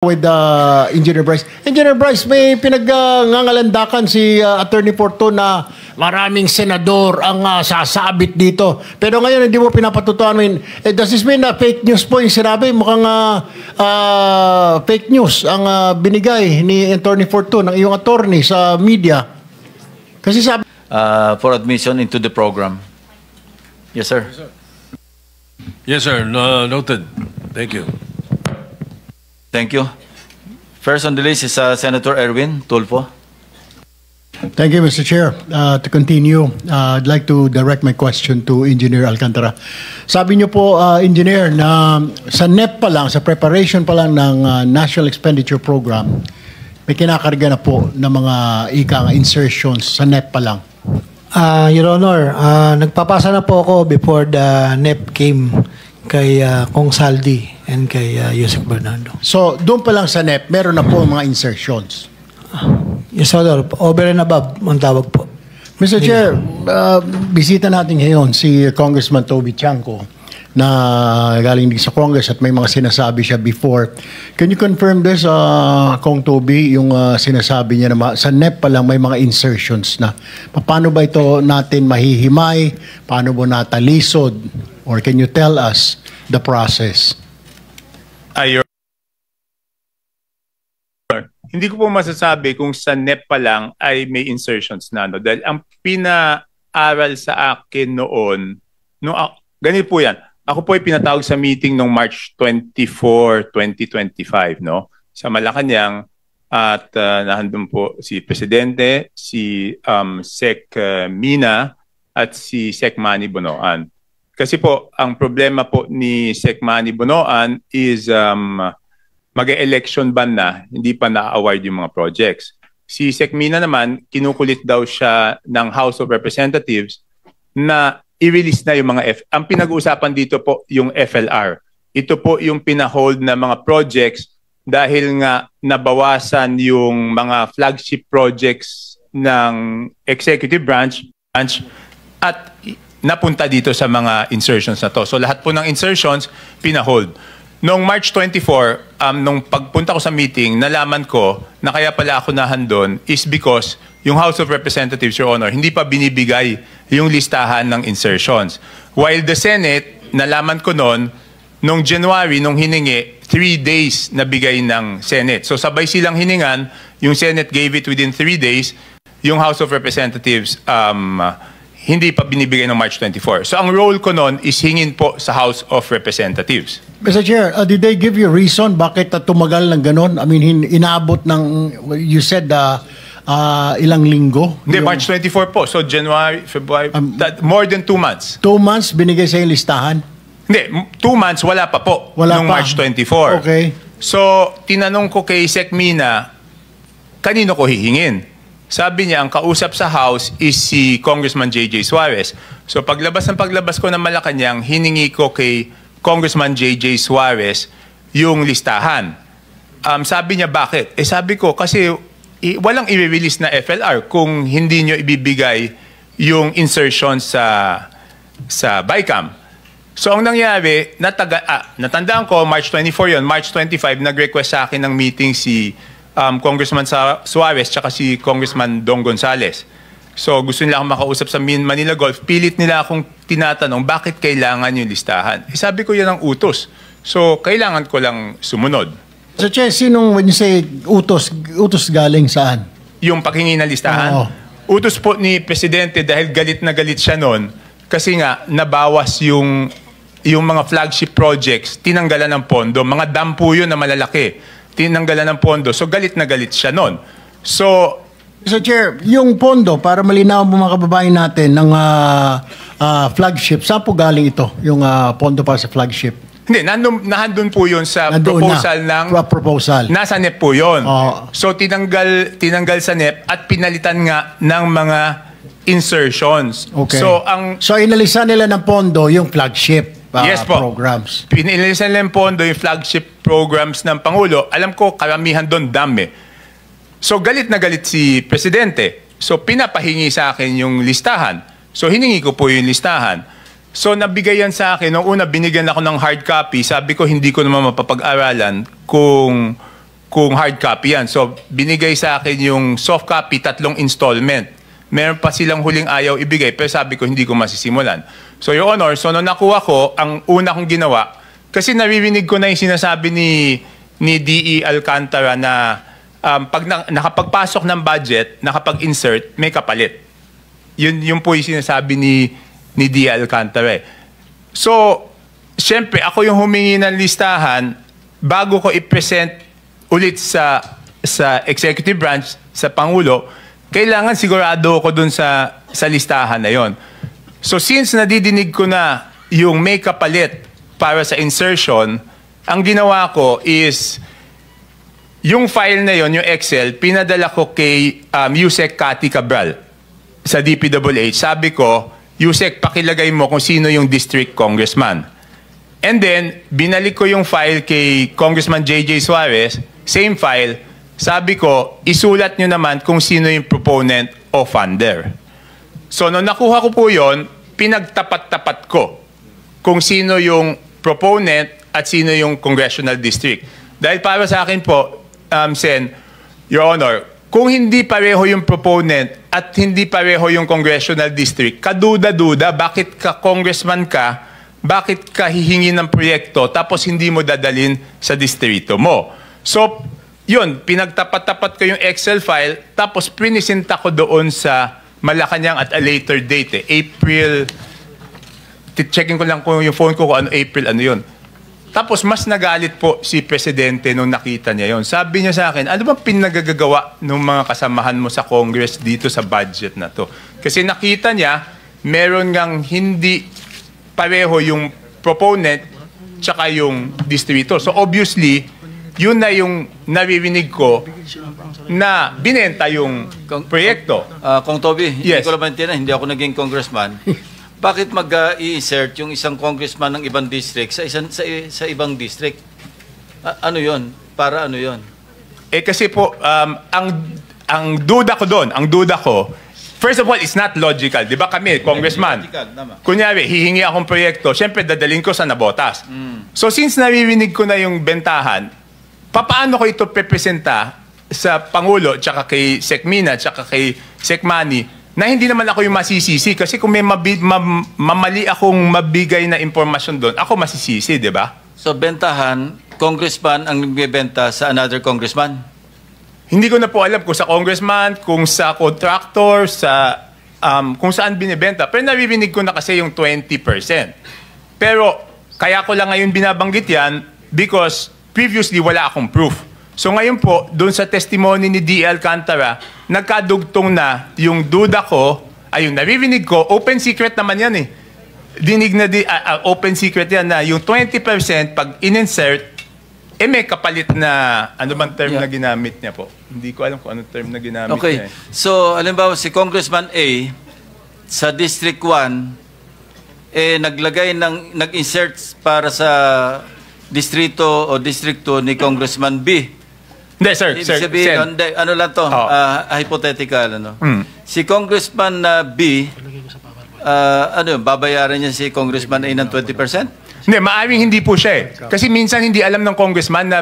with Engineer Bryce. Engineer Bryce, may pinag-ngangalandakan si Attorney Porto na maraming senador ang sasabit dito. Pero ngayon hindi mo pinapatutuan. Does this mean na fake news po yung sinabi? Mukhang fake news ang binigay ni Attorney Porto ng iyong attorney sa media. Kasi sabi... for admission into the program. Yes, sir. Yes, sir. Noted. Thank you. Thank you. First on the list is Senator Erwin Tulfo. Thank you, Mr. Chair. To continue, I'd like to direct my question to Engineer Alcantara. Sabi niyo po, Engineer, na sa NEP pa lang, sa preparation pa lang ng National Expenditure Program, may kinakarga na po ng mga insertions sa NEP pa lang. Your Honor, nagpapasa na po ako before the NEP came kay Kong Saldi and kay Yusek Bernardo. So, doon pa lang sa NEP, meron na po mga insertions. Yes, Honor. Over and above, ang tawag po. Mr. Chair, bisita natin ngayon si Congressman Toby Chanco na galing din sa Congress at may mga sinasabi siya before. Can you confirm this, Kong Toby, yung sinasabi niya na sa NEP pa lang may mga insertions na? Paano ba ito natin mahihimay? Paano mo natalisod? Or can you tell us the process? Hindi ko po masasabi kung sa NEP pa lang ay may insertions na. No? Dahil ang pinaaral sa akin noon, ganito po yan. Ako po ay pinatawag sa meeting noong March 24, 2025, no? Sa Malacanang, at nahandun po si Presidente, si Sec Mina, at si Sec Manny Bonoan. Kasi po, ang problema po ni Sec Manny Bonoan is mag-election ban na, hindi pa na-award yung mga projects. Si Sec Mina naman, kinukulit daw siya ng House of Representatives na i-release na yung mga ang pinag-uusapan dito po yung FLR. Ito po yung pinahold na mga projects dahil nga nabawasan yung mga flagship projects ng executive branch at napunta dito sa mga insertions na to. So lahat po ng insertions, pinahold. Noong March 24, nung pagpunta ko sa meeting, nalaman ko na kaya pala ako nahandon is because yung House of Representatives, Your Honor, hindi pa binibigay yung listahan ng insertions. While the Senate, nalaman ko noon, nung January, nung hiningi, 3 days na bigay ng Senate. So sabay silang hiningan, yung Senate gave it within 3 days, yung House of Representatives, hindi pa binibigay ng March 24. So ang role ko noon is hingin po sa House of Representatives. Mr. Chair, did they give you a reason bakit tumagal ng ganon? I mean, inaabot ng, you said, ilang linggo? Hindi, March 24 po. So January, February, more than 2 months. 2 months binigay sa yung listahan? Hindi, 2 months wala pa po. Wala nung pa. March 24. Okay. So, tinanong ko kay Sec Mina, kanino ko hihingin? Sabi niya, ang kausap sa House is si Congressman J.J. Suarez. So, paglabas ko ng Malacanang, hiningi ko kay Congressman J.J. Suarez yung listahan. Sabi niya, bakit? Sabi ko, kasi walang i-release na FLR kung hindi nyo ibibigay yung insertion sa BICAM. So, ang nangyari, natandaan ko, March 24 yon, March 25, nag-request sa akin ng meeting si Congressman Suarez tsaka si Congressman Dong Gonzales. So, gusto nila akong makausap sa Manila Golf. Pilit nila akong tinatanong, bakit kailangan yung listahan? Sabi ko, yan ang utos. So, kailangan ko lang sumunod. So, Che, sinong, when you say utos galing saan? Yung paghingi ng listahan? Utos po ni Presidente dahil galit na galit siya noon kasi nga nabawas yung mga flagship projects, tinanggalan ng pondo, mga dam po yun na malalaki, tinanggalan ng pondo. So galit na galit siya noon. So, Mr. Chair, yung pondo, para malinaw mo mga kababayan natin ng flagship, saan po galing ito, yung pondo para sa flagship? Hindi, nahandun po yun sa proposal nasa NEP po yun. So tinanggal sa NEP at pinalitan nga ng mga insertions. Okay. So inalisan nila ng pondo yung flagship yes po. Programs. Inalisan nila ng pondo yung flagship programs ng Pangulo. Alam ko, karamihan doon dami. So galit na galit si Presidente. So pinapahingi sa akin yung listahan. So hiningi ko po yung listahan. So nabigay yan sa akin. Noong una binigyan ako ng hard copy. Sabi ko hindi ko naman mapapag-aralan kung kung hard copy yan. So, binigay sa akin yung soft copy, 3 installment. Meron pa silang huling ayaw ibigay, pero sabi ko, hindi ko masisimulan. So, Your Honor, so nung nakuha ko, ang una kong ginawa, kasi naririnig ko na yung sinasabi ni D.E. Alcantara na pag nakapagpasok ng budget, nakapag-insert, may kapalit. Yun po yung sinasabi ni D.E. Alcantara. So, siyempre, ako yung humingi ng listahan bago ko i-present ulit sa executive branch, sa Pangulo, kailangan sigurado ako dun sa listahan na yon. So since nadidinig ko na yung may kapalit para sa insertion, ang ginawa ko is yung file na yon, yung Excel, pinadala ko kay Yusek Cathy Cabral sa DPWH. Sabi ko, Yusek, pakilagay mo kung sino yung district congressman. And then, binalik ko yung file kay Congressman J.J. Suarez, same file, sabi ko, isulat nyo naman kung sino yung proponent o funder. So, nung nakuha ko po yun, pinagtapat-tapat ko kung sino yung proponent at sino yung congressional district. Dahil para sa akin po, Sen, Your Honor, kung hindi pareho yung proponent at hindi pareho yung congressional district, kaduda-duda, bakit ka congressman ka, bakit ka hihingi ng proyekto tapos hindi mo dadalin sa distrito mo? So, yun, pinagtapat-tapat ko yung Excel file tapos pinisinta ko doon sa Malacanang at a later date. April, checking ko lang kung yung phone ko kung ano April, ano yun. Tapos mas nagalit po si Presidente nung nakita niya yon. Sabi niya sa akin, ano bang pinagagagawa ng mga kasamahan mo sa Congress dito sa budget na to? Kasi nakita niya, meron ngang hindi pareho yung proponent tsaka yung distributor. So obviously, yun na yung naririnig ko na binenta yung proyekto. Kong Toby, Yes. hindi ko naman tiyan, hindi ako naging congressman. Bakit mag-i-insert yung isang congressman ng ibang district sa ibang district? Ano yon? Para ano yon? Kasi po, ang duda ko doon, first of all, it's not logical. Di ba kami, congressman, Logical, tama. kunyari, hihingi akong proyekto, syempre dadalhin ko sa nabotas. So since naririnig ko na yung bentahan, paano ko ito representa sa Pangulo, tsaka kay Sec Mina, tsaka kay Sec Manny, na hindi naman ako yung masisisi. Kasi kung may mamali akong mabigay na impormasyon doon, ako masisisi, di ba? So, bentahan, congressman ang nagbebenta sa another congressman? Hindi ko na po alam kung sa congressman, kung sa contractor, sa kung saan binibenta. Pero naririnig ko na kasi yung 20%. Pero kaya ko lang ngayon binabanggit yan because previously wala akong proof. So ngayon po, doon sa testimony ni D.E. Alcantara, nagkadugtong na yung duda ko, ay yung naririnig ko, open secret naman yan eh. Dinig na open secret yan na yung 20% pag in-insert, may kapalit na, ano bang term na ginamit niya po? Hindi ko alam kung anong term na ginamit niya eh. So, alimbawa si Congressman A sa District 1 nag-insert para sa distrito o District 2 ni Congressman B. Hindi, sir. Ibig sabihin, ano lang to, hypothetical. Si Congressman B, babayaran niya si Congressman A ng 20%? Hindi, maaaring hindi po siya eh. Kasi minsan hindi alam ng congressman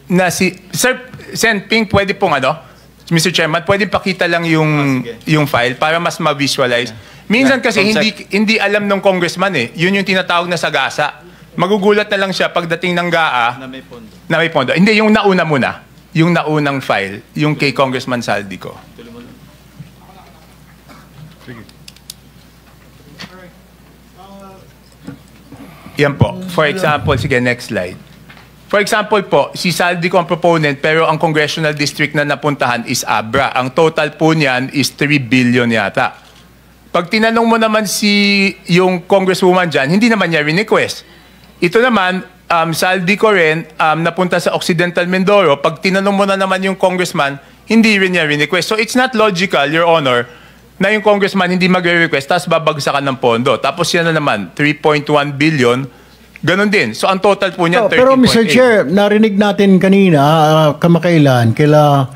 na si... Sir, Sen Ping, pwede pong Mr. Chairman, pwede pakita lang yung file para mas ma-visualize. Minsan kasi hindi alam ng congressman eh. Yun yung tinatawag na sagasa. Magugulat na lang siya pagdating ng GAA na may pondo. Hindi, yung nauna muna. Yung naunang file, yung kay Congressman Saldico. Yan po. For example, sige, next slide. For example po, si Saldico ang proponent pero ang congressional district na napuntahan is Abra. Ang total po niyan is 3 billion yata. Pag tinanong mo naman yung congresswoman dyan, hindi naman niya request. Ito naman, Saldico rin, napunta sa Occidental Mindoro. Pag tinanong mo na naman yung congressman, hindi rin niya request. So it's not logical, Your Honor, na yung congressman hindi magre-request, tapos babagsakan ng pondo. Tapos yan na naman, 3.1 billion, ganun din. So ang total po niya, 13.8. Pero Mr. Chair, narinig natin kanina, kamakailan, kila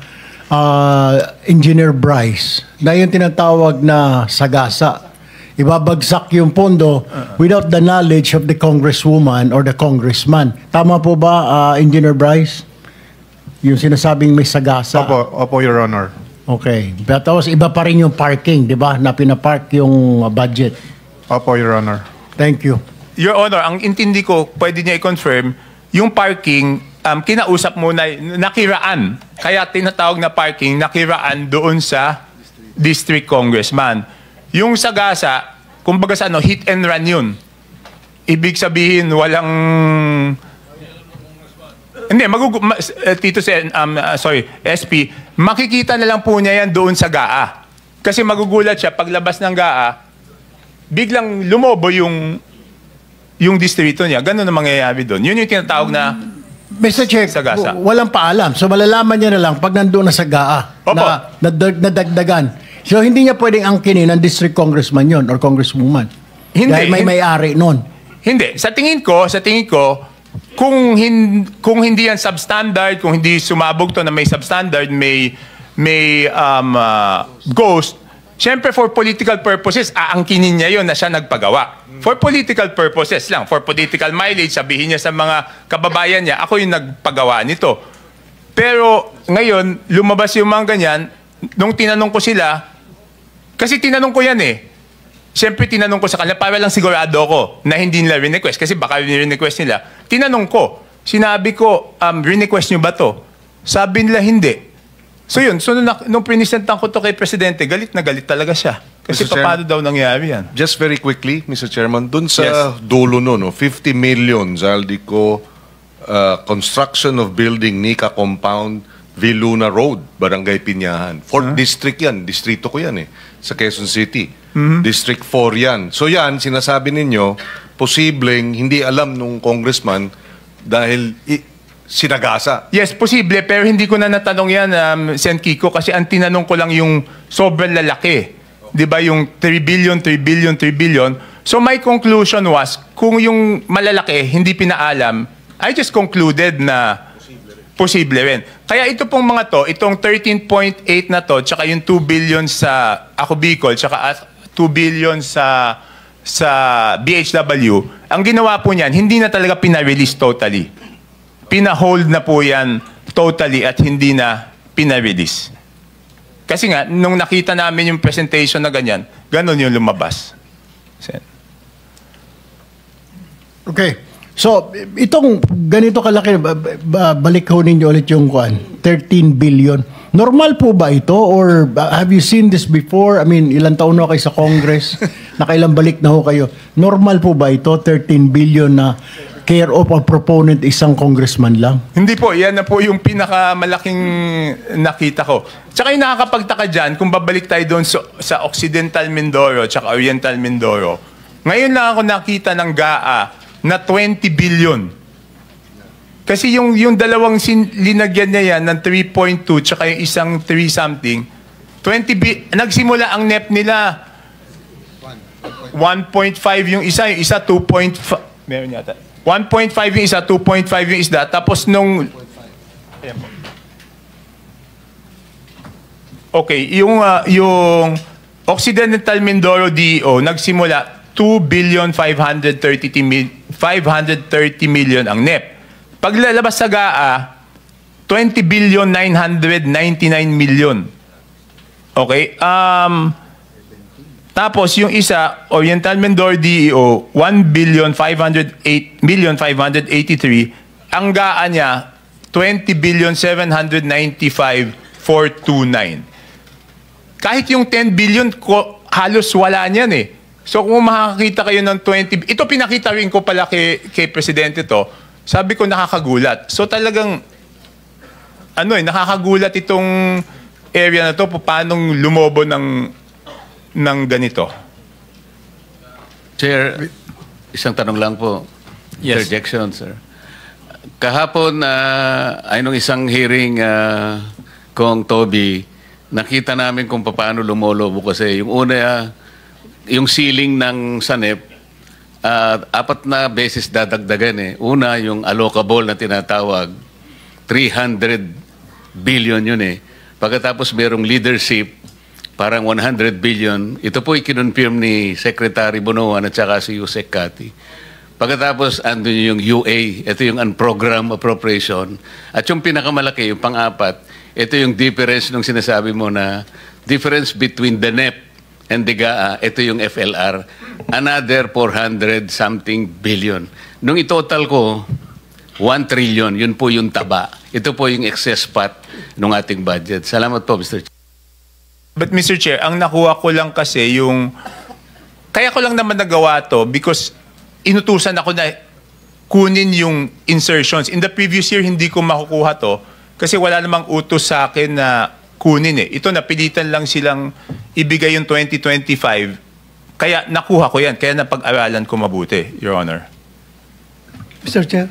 Engineer Bryce, na yung tinatawag na sagasa. Ibabagsak yung pondo without the knowledge of the congresswoman or the congressman. Tama po ba, Engineer Bryce? Yung sinasabing may sagasa. Opo, Your Honor. Okay. Pero tapos iba pa rin yung parking, di ba? Na pinapark yung budget. Opo, Your Honor. Thank you. Your Honor, ang intindi ko, pwede niya i-confirm, yung parking, kinausap muna, nakiraan. Kaya tinatawag na parking, nakiraan doon sa district congressman. Yung sagasa, kumbaga sa hit and run yun. Ibig sabihin, walang... Hindi, Tito SP, makikita na lang po niya yan doon sa GAA. Kasi magugulat siya, paglabas ng GAA, biglang lumobo yung distrito niya. Ganun ang mangyayari doon. Yun yung tinatawag na Mr. Chair, sagasa. walang paalam. So malalaman niya na lang pag nandoon na sa GAA Opo. na nadagdagan. So hindi niya pwedeng angkinin ng district congressman yon or congresswoman. Hindi. Dahil may-ari nun. Hindi. Sa tingin ko, kung hindi yan substandard, kung hindi sumabog to na may substandard, may ghost, syempre for political purposes, aangkinin niya yon na siya nagpagawa. For political purposes lang, for political mileage, sabihin niya sa mga kababayan niya, ako yung nagpagawa nito. Pero ngayon, lumabas yung mga ganyan, nung tinanong ko sila, kasi tinanong ko yan Siyempre, tinanong ko sa kanila, para lang sigurado ko na hindi nila request. Kasi baka request nila. Tinanong ko, sinabi ko, request nyo ba to? Sabi nila, hindi. So yun, so nung pinisentan ko to kay Presidente, galit na galit talaga siya. Kasi Mr. paano daw nangyari yan? Just very quickly, Mr. Chairman, dun sa Yes. dulo no, 50 million, Zaldico, construction of building Nika Compound, Viluna Road, Barangay Pinyahan. 4th District yan, distrito ko yan sa Quezon City. District 4 yan. So yan, sinasabi ninyo, posibleng hindi alam nung congressman dahil sinagasa. Yes, posible, pero hindi ko na natanong yan, Sen Kiko, kasi ang tinanong ko lang yung sobrang lalaki. Di ba yung 3 billion, 3 billion, 3 billion. So my conclusion was, kung yung malalaki hindi pinaalam, I just concluded na posible rin. Kaya ito pong mga to, itong 13.8 na to, tsaka yung 2 billion sa Ako Bicol, tsaka 2 billion sa BHW, ang ginawa po niyan, hindi na talaga pina-release totally. Pina-hold na po yan totally at hindi na pina-release. Kasi nga, nung nakita namin yung presentation na ganyan, ganun yung lumabas. Okay. So, itong ganito kalaki, balik ho ninyo ulit yung 13 billion. Normal po ba ito? Or have you seen this before? I mean, ilang taon na kayo sa Congress? Nakailang balik na ho kayo. Normal po ba ito? 13 billion na care of or proponent isang congressman lang? Hindi po, yan na po yung pinakamalaking nakita ko. Tsaka yung nakakapagtaka dyan, kung babalik tayo doon sa Occidental Mindoro tsaka Oriental Mindoro, ngayon lang ako nakita ng GAA na 20 billion. Kasi yung dalawang linagyan niya yan ng 3.2 tsaka yung isang 3 something, nagsimula ang NEP nila 1.5 yung isa 2.5, meron yata. 1.5 yung isa, 2.5 yung isda, tapos nung... Okay, yung Occidental Mindoro DO, nagsimula 2,530 million ang NEP. Paglalabas sa GAA, 20,999 million. Okay? Tapos yung isa, Oriental Mindoro DEO, 1,583. Ang GAA niya, 20,795,429. Kahit yung 10 billion, halos wala niyan So kung makakita kayo ng 20, ito pinakita rin ko pala kay Presidente to, sabi ko nakakagulat. So talagang, nakakagulat itong area na to, paano lumobo ng ganito. Chair, isang tanong lang po. Yes. Interjection, sir. Kahapon, ay nung isang hearing kong Toby, nakita namin kung paano lumolobo kasi yung una, yung ceiling ng SANEP, 4 na beses dadagdagan Una, yung allocable na tinatawag, 300 billion yun Pagkatapos merong leadership, parang 100 billion. Ito po ikinonfirm ni Secretary Bonoan at saka si Yusek Kati. Pagkatapos, andun yung UA. Ito yung unprogrammed appropriation. At yung pinakamalaki, yung pang-apat, ito yung difference nung sinasabi mo na difference between the NEP and the GAA. Ito yung FLR. Another 400-something billion. Nung itotal ko, 1 trillion. Yun po yung taba. Ito po yung excess pot ng ating budget. Salamat po, Mr. Chair. But Mr. Chair, ang nakuha ko lang kasi yung... Kaya ko lang naman nagawa to because inutusan ako na kunin yung insertions. In the previous year, hindi ko makukuha to kasi wala namang utos sa akin na kunin eh. Ito, napilitan lang silang ibigay yung 2025. Kaya nakuha ko yan. Kaya napag-aralan ko mabuti, Your Honor. Mr. Chair,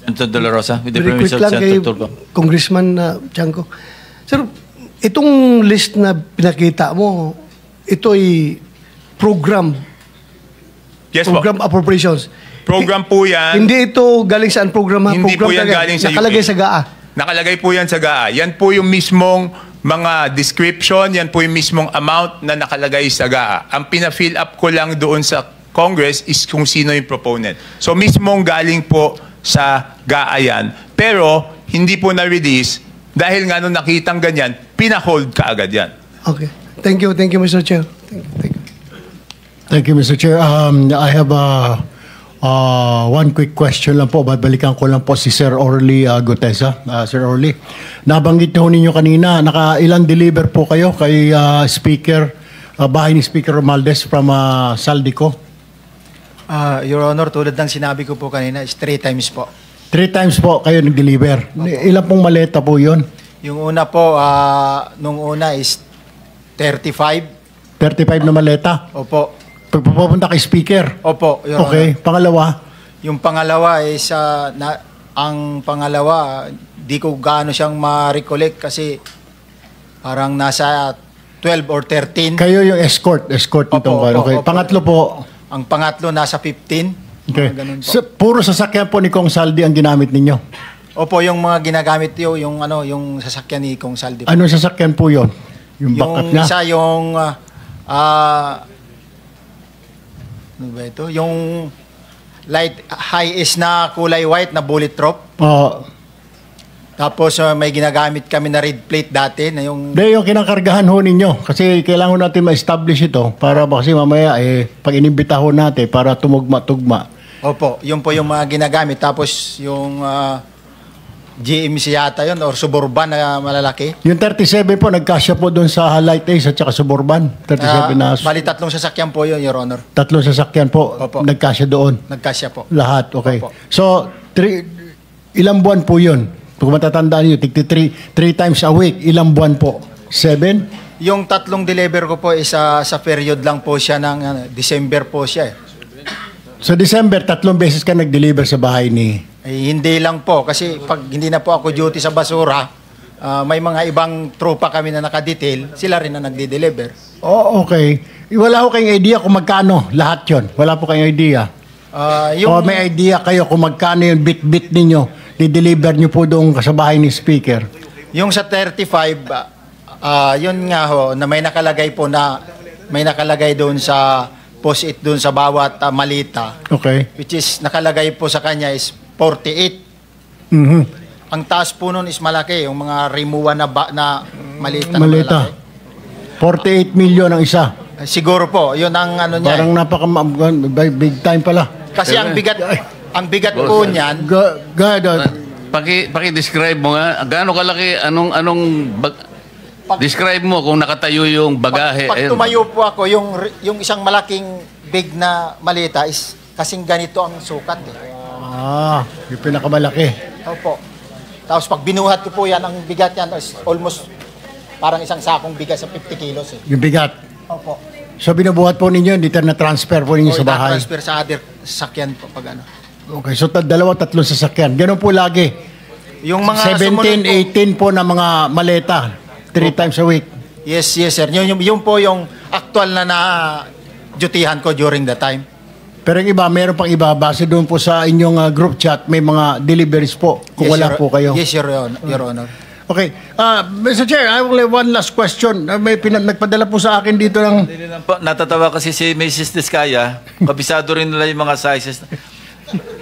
Senator De La Rosa, with the very permission quick of lang kay Senator Turco. Congressman Tiangco. Sir, itong list na pinakita mo, ito ay program Yes po. appropriations. Program po yan. Hindi ito galing saan program? Hindi program po yan talaga. galing sa Nakalagay UP. sa GAA. Nakalagay po yan sa GAA. Yan po yung mismong mga description, yan po yung mismong amount na nakalagay sa GAA. Ang pina-fill up ko lang doon sa Congress is kung sino yung proponent. So mismong galing po sa GAA yan. Pero hindi po na-release dahil nga nung nakitang ganyan, pina-hold ka agad yan. Okay. Thank you, Mr. Chair. Thank you. Thank you, Mr. Chair. I have one quick question lang po. Babalikan ko lang po si Sir Orly Gutesa. Sir Orly, nabanggit ho ninyo kanina, ilang deliver po kayo kay Speaker, bahay ni Speaker Romualdez from Saldico? Your Honor, tulad ng sinabi ko po kanina, is 3 times po. 3 times po kayo nag-deliver. Ilan pong maleta po yun? Yung una po, nung una is 35. 35 na maleta? Opo. Pupunta kay Speaker? Opo, Your Okay. Honor. Pangalawa? Yung pangalawa is, ang pangalawa, di ko gaano siyang ma-recollect kasi parang nasa 12 or 13. Kayo yung escort nitong Opo, ano. Okay. opo. Pangatlo po? Ang pangatlo nasa 15. Okay. Mga ganun po. Puro sasakyan po ni Kong Saldi ang ginamit ninyo? Opo, yung mga ginagamit yung sasakyan ni Kong Saldi. Anong sasakyan po yun? Yung backup niya? Isa yung ano ba ito? Yung high is na kulay white na bullet drop. Tapos may ginagamit kami na red plate dati na yung Yung kinakargahan ho ninyo. Kasi kailangan natin ma-establish ito para kasi mamaya pag inimbita ho natin para tumugma-tugma. Opo, yun po yung mga ginagamit. Tapos yung GMC yata yun or Suburban na malalaki. Yung 37 po, nagkasya po doon sa Light Ace at saka Suburban. 37 na. Bali 3 sasakyan po yun, Your Honor. 3 sasakyan po, Opo. nagkasya doon. Nagkasya po. Lahat, okay. Opo. So, ilang buwan po yun? Kung matatandaan nyo, 3 times a week, ilang buwan po? 7? Yung 3 deliver ko po is sa period lang po siya ng December po siya eh. Sa December, 3 beses ka nag-deliver sa bahay ni... Hindi lang po kasi pag hindi na po ako duty sa basura, may mga ibang tropa kami na nakadetail, sila rin na nagde-deliver. Oh, okay. Wala ko kayong idea kung magkano lahat yon. Wala po kayong idea. O may idea kayo kung magkano yung bit-bit ninyo, di-deliver nyo po doon sa bahay ni Speaker. Yung sa 35, yun nga ho, na may nakalagay po na, may nakalagay doon sa post-it doon sa bawat malita. Okay. Which is, nakalagay po sa kanya is 48. Mhm. Ang taas po nun is malaki, yung mga rimuwa na malita. Malita. 48 million ang isa. Siguro po, yun ang ano niya. Parang big time pala. Kasi ang bigat po niyan. Paki-describe mo nga, gaano kalaki, describe mo kung nakatayo yung bagahe. Pag tumayo po ako, yung isang malaking big na malita is kasing ganito ang sukat. Yung pinakamalaki. Opo. Tapos pag binuhat ko po yan, ang bigat yan is almost parang isang sakong bigat sa 50 kilos. Yung bigat. Opo. So binubuhat po ninyo, dito na transfer po ninyo sa bahay. transfer sa other sasakyan po pag ano. Okay, so 2-3 sasakyan. Ganun po lagi. Yung mga 17, 18 po na mga maleta. 3 times a week. Yes, sir. Yun po yung actual na dutihan ko during the time. Pero yung iba, meron pang iba, base doon po sa inyong group chat, may mga deliveries po, kung Yes, wala Your- po kayo. Yes, Your Honor. Okay. Mr. Chair, I will have one last question. May nagpadala po sa akin dito ng... Hindi lang po, natatawa kasi si Mrs. Diskaya, kabisado rin nila yung mga sizes.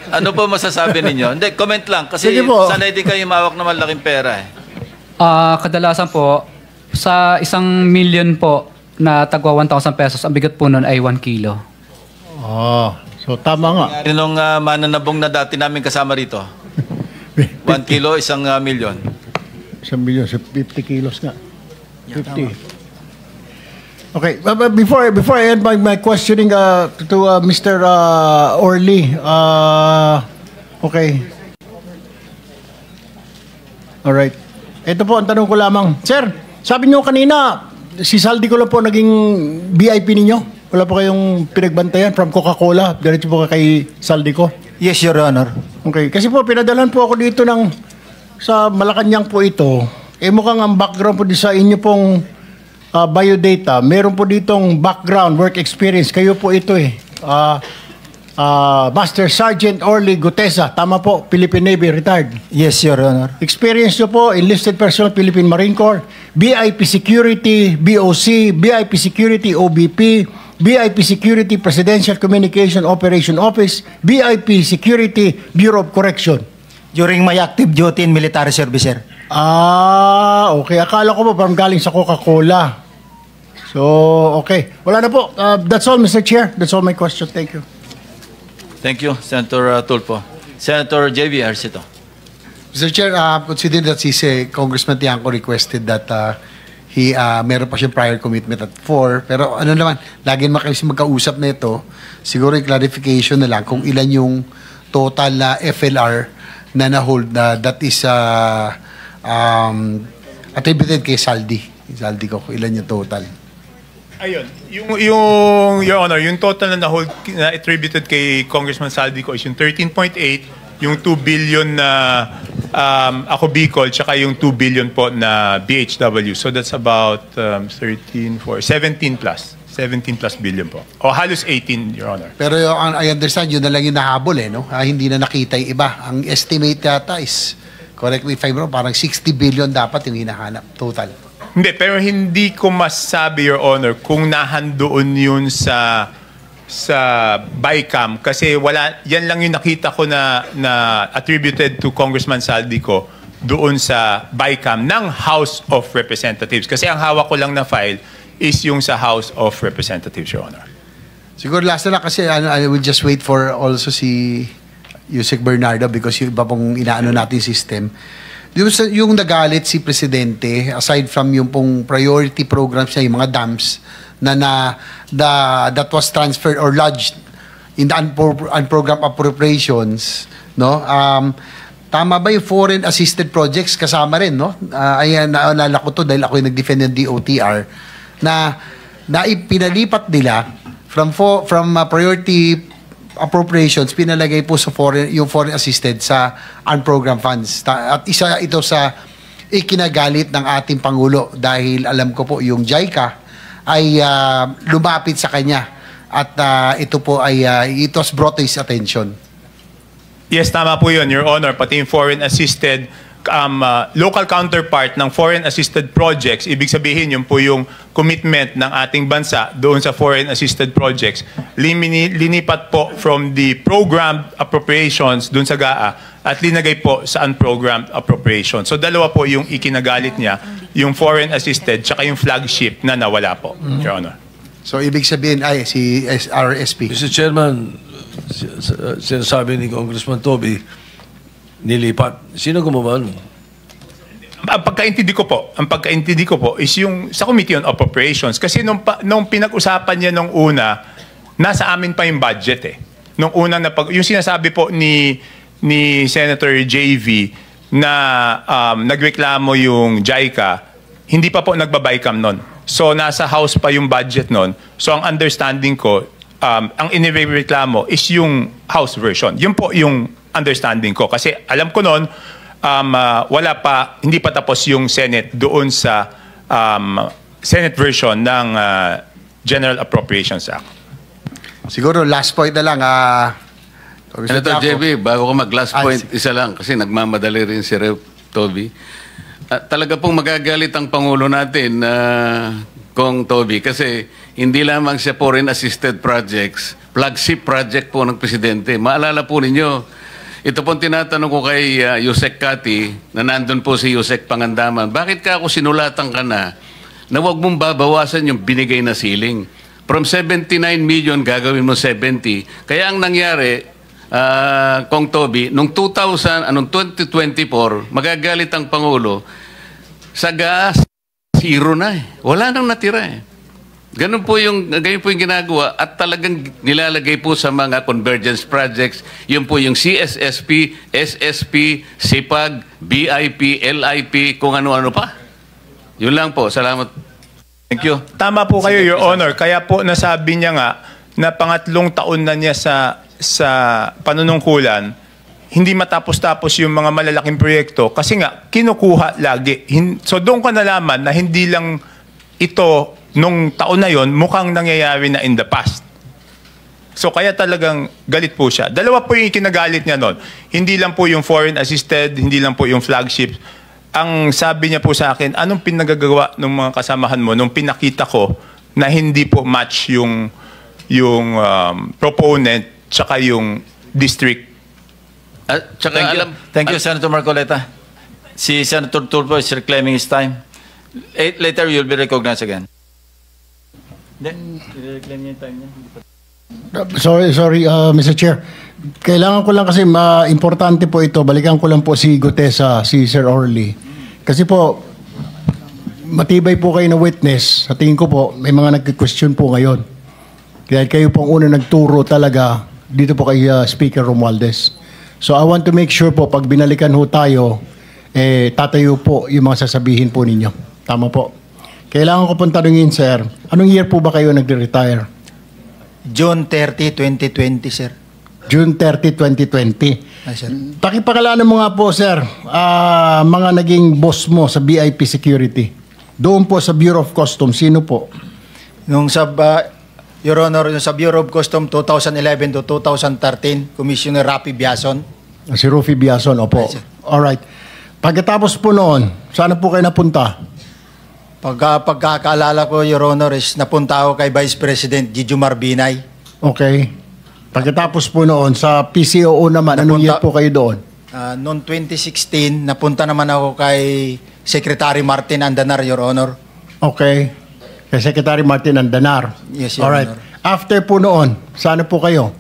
Ano po masasabi ninyo? Hindi, comment lang. Kasi Sige po. sanay din kayo mawak na malaking pera eh. Kadalasan po, sa 1 million po na tagwa 1,000 pesos, ang bigat po nun ay 1 kilo. So tama nga. Nung mananabong na dati namin kasama rito, 1 kilo, 1 million. 1 million, so 50 kilos nga. 50. Okay, but before I end my questioning to Mr. Orly, okay. All right. Ito po ang tanong ko lamang. Sir, sabi niyo kanina, si Saldi ko lang po naging VIP ninyo. Wala po kayong pinagbantayan from Coca-Cola. Diretso po kay Saldi ko. Yes, Your Honor. Okay, kasi po pinadalan po ako dito sa Malacanang po ito. Mukhang ang background po sa inyo pong biodata. Meron po ditong background, work experience. Kayo po ito Master Sergeant Orly Gutesa. Tama po, Philippine Navy, retired. Yes, Your Honor. Experience nyo po, enlisted personnel, Philippine Marine Corps, BIP Security, BOC, BIP Security, OBP, BIP Security, Presidential Communication Operation Office, BIP Security, Bureau of Correction. During my active duty in military service, sir. Okay. Akala ko po parang galing sa Coca-Cola. So, okay. Wala na po. That's all, Mr. Chair. That's all my question. Thank you. Thank you, Senator Tulfo. Senator J.V. Arcito. Mr. Chair, considering that si Congressman Tiangco requested that meron pa siyang prior commitment at 4, pero ano naman, lagi naman kasi magkausap na ito, siguro yung clarification na lang kung ilan yung total na FLR na na-hold na that is attributed kay Saldi. Saldi ko, ilan yung total? Ayun, Your Honor, yung total na hold na attributed kay Congressman Saldi ko is yung 13.8, yung 2 billion na ako Bicol, tsaka yung 2 billion po na BHW. So that's about 17 plus billion po. O halos 18, Your Honor. Pero I understand, yun na lang yung nahabol no? Hindi na nakita yung iba. Ang estimate yata is, correct me if I'm wrong, parang 60 billion dapat yung hinahanap, total. Hindi, pero hindi ko masabi, Your Honor, kung nahandoon yun sa BICAM kasi yan lang yung nakita ko na attributed to Congressman Saldico doon sa BICAM ng House of Representatives. Kasi ang hawak ko lang na file is yung sa House of Representatives, Your Honor. Siguro last na lang kasi I will just wait for also si Yusek Bernardo because yung iba pong inaano natin system. Yung nagalit si Presidente, aside from yung pong priority programs niya, yung mga dams, that was transferred or lodged in the unprogrammed appropriations, no? Tama ba yung foreign assisted projects kasama rin, no? Ayan, naalala ko to dahil ako yung nag-defend ng DOTR, na pinalipat nila from priority appropriations, pinalagay po sa yung foreign assisted sa unprogrammed funds. At isa ito sa ikinagalit ng ating Pangulo dahil alam ko po yung JICA ay lumapit sa kanya at ito po ay it was brought to his attention. Yes, tama po yun, Your Honor. Pati yung foreign assisted local counterpart ng foreign assisted projects, ibig sabihin yun po yung commitment ng ating bansa doon sa foreign assisted projects, linipat po from the programmed appropriations doon sa GAA at linagay po sa unprogrammed appropriations. So dalawa po yung ikinagalit niya, yung foreign assisted tsaka yung flagship na nawala po, Your Honor. So ibig sabihin ay si RSP. Mr. Chairman, sinasabi ni Congressman Toby, nilipat. Sino gumawa nun? Ang pagkaintindi ko po is yung sa Committee on Appropriations kasi nung pinag-usapan niya nung una, nasa amin pa yung budget eh. Nung una yung sinasabi po ni Senator JV na nagreklamo yung JICA, hindi pa po nagbabaycam nun. So nasa House pa yung budget nun. So ang understanding ko, ang inireklamo is yung House version. Yun po yung understanding ko. Kasi alam ko noon, hindi pa tapos yung Senate doon sa Senate version ng General Appropriations Act. Siguro last point na lang. Senator JB, bago ko mag-last point, isa lang, kasi nagmamadali rin si Rep. Toby. talaga pong magagalit ang Pangulo natin, Kong Toby, kasi hindi lamang siya foreign assisted projects, flagship project po ng Presidente. Maalala po ninyo, ito pong tinatanong ko kay Yusek Kati, na nandun po si Yusek Pangandaman, bakit ka ako sinulatan ka na huwag mong babawasan yung binigay na ceiling? From 79 million, gagawin mo 70. Kaya ang nangyari, Kong Toby, noong 2024, magagalit ang Pangulo, sa gas, zero na eh. Wala nang natira eh. Ganun po yung ginagawa at talagang nilalagay po sa mga convergence projects. Yun po yung CSSP, SSP, SIPAG, BIP, LIP, kung ano-ano pa. Yun lang po. Salamat. Thank you. Tama po kayo, Your Honor. Kaya po nasabi niya nga na pangatlong taon na niya sa panunungkulan, hindi matapos-tapos yung mga malalaking proyekto kasi nga kinukuha lagi. So doon ka nalaman na hindi lang ito nung taon na yon mukhang nangyayari na in the past. So kaya talagang galit po siya. Dalawa po yung kinagalit niya noon. Hindi lang po yung foreign assisted, hindi lang po yung flagship. Ang sabi niya po sa akin, anong pinagagawa ng mga kasamahan mo nung pinakita ko na hindi po match yung proponent tsaka yung district. Thank you, Senator Marcoleta. Si Senator Tulfo is reclaiming his time. Later, you'll be recognized again. I-reclaim niya yung time niya. Sorry, Mr. Chair. Kailangan ko lang kasi importante po ito. Balikan ko lang po si Gutesa, si Sir Orly. Kasi po, matibay po kayo na witness. Sa tingin ko po, may mga nag-question po ngayon. Kaya kayo po ang una nagturo talaga dito po kay Speaker Romualdez. So I want to make sure po, pag binalikan ho tayo, tatayo po yung mga sasabihin po ninyo. Tama po. Kailangan ko pong tanungin, sir, anong year po ba kayo nag-retire? June 30, 2020, sir. June 30, 2020. Ay, sir. Pakipakalanan mo nga po, sir, mga naging boss mo sa BIP Security. Doon po sa Bureau of Customs, sino po? Nung Your Honor, yung sa Bureau of Customs 2011 to 2013, Commissioner Rafi Biason. Si Rufi Biason, opo. Ay, sir. Alright. Pagkatapos po noon, saan po kayo napunta? Pagkakaalala ko, Your Honor, is napunta ako kay Vice President Gigi Marbinay. Okay. Pagkatapos po noon, sa PCOO naman, anong year po kayo doon? Noong 2016, napunta naman ako kay Secretary Martin Andanar, Your Honor. Okay. Kay Secretary Martin Andanar. Yes, Your Alright. Honor. After po noon, saan po kayo?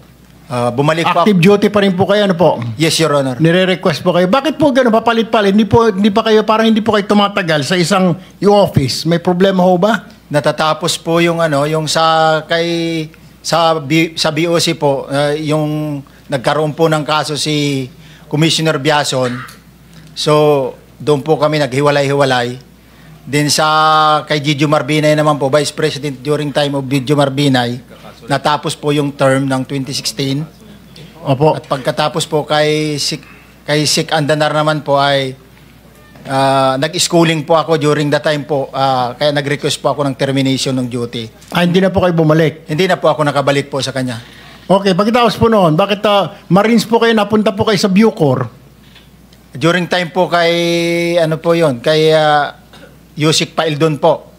Bumalik po. Active duty pa rin po kayo, ano po? Yes, Your Honor. Nire-request po kayo. Bakit po gano'n? Papalit-palit. Hindi pa kayo, parang hindi po kayo tumatagal sa isang office. May problema ho ba? Natatapos po yung sa BOC po, yung nagkaroon po ng kaso si Commissioner Biason. So, doon po kami naghiwalay-hiwalay. Then kay Gigi Marbinay naman po, Vice President during time of Gigi Marbinay, natapos po yung term ng 2016. Opo. At pagkatapos po kay Sik Andanar naman po ay nag-schooling po ako during that time po. Kaya nag-request po ako ng termination ng duty. Hindi na po kayo bumalik? Hindi na po ako nakabalik po sa kanya. Okay, pagkatapos po noon, bakit Marines po kayo, napunta po kayo sa Bucor? During time po kay, kay Yusik Paildon po.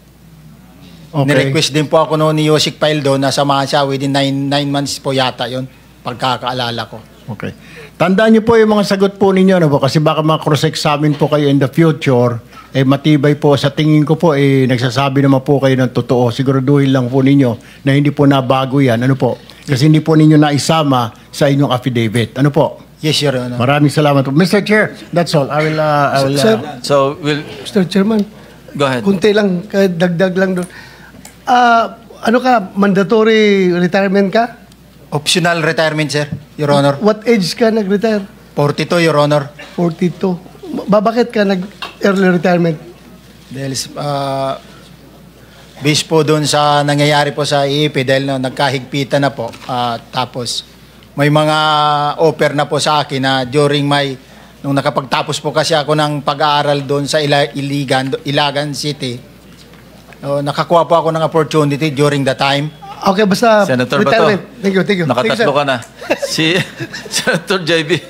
Okay. Nirequest din po ako noon ni Yusik Paildon na samahan siya within 9 months po yata yon, pagkakaalala ko. Okay. Tandaan niyo po yung mga sagot po ninyo, ano po? Kasi baka ma-cross-examine po kayo in the future, matibay po. Sa tingin ko po, nagsasabi naman po kayo ng totoo. Siguraduhin lang po ninyo na hindi po nabago yan. Ano po? Kasi hindi po ninyo naisama sa inyong affidavit. Ano po? Yes, Your Honor. Maraming salamat po. Mr. Chair, that's all. I will Sir, So, Mr. Chairman, go ahead. kunti lang, dagdag lang doon. Ano ka, mandatory retirement ka? Optional retirement, sir, Your Honor. What age ka nag-retire? 42, Your Honor. 42. Bakit ka nag-early retirement? Dahil based po doon sa nangyayari po sa IEP dahil nagkahigpitan na po. Tapos may mga offer na po sa akin na during nung nakapagtapos po kasi ako ng pag-aaral doon sa Ilagan City, nakakuha po ako ng opportunity during the time. Okay, basta Senator retirement. Bato, Thank you. nakatatlo ka na. Si Senator JB.